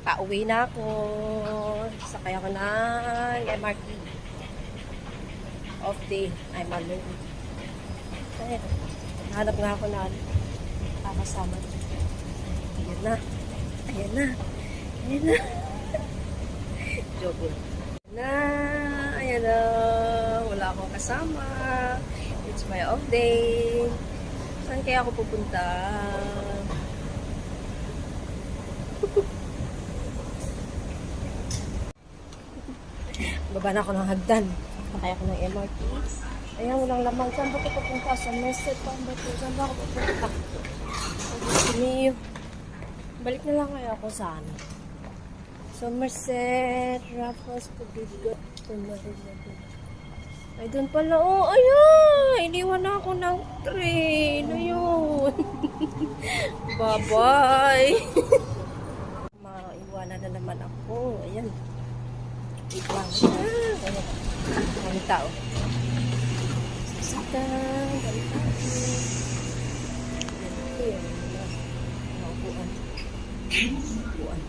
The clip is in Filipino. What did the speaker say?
Pauwi na ako. Sakay ako ng MRT. Off day. I'm alone. Ayun. Nahanap nga ako na kakasama. Ayan na. Ayan na. Ayan na. Joke lang. Ayan na. Wala akong kasama. It's my off day. Saan kaya ako pupunta? Baba na ako ng hagdan. Sakay ako ng MRT. Ayan, walang lamang. Saan ba ako pupunta? Sa Meset pa ba ito? Saan ba ako pupunta? Siniyo. Balik na lang kaya ako sa ano. Somerset, Raffles, Pugigot, ay, doon pala. Oh, ayan! Iniwan na ako ng train. Ayun. Bye-bye. Maiwanan na naman ako. Ayan. Wait lang. Ayan. Ang tao. Sasaktan. Balikan. Ayan. Naupuan. Naupuan.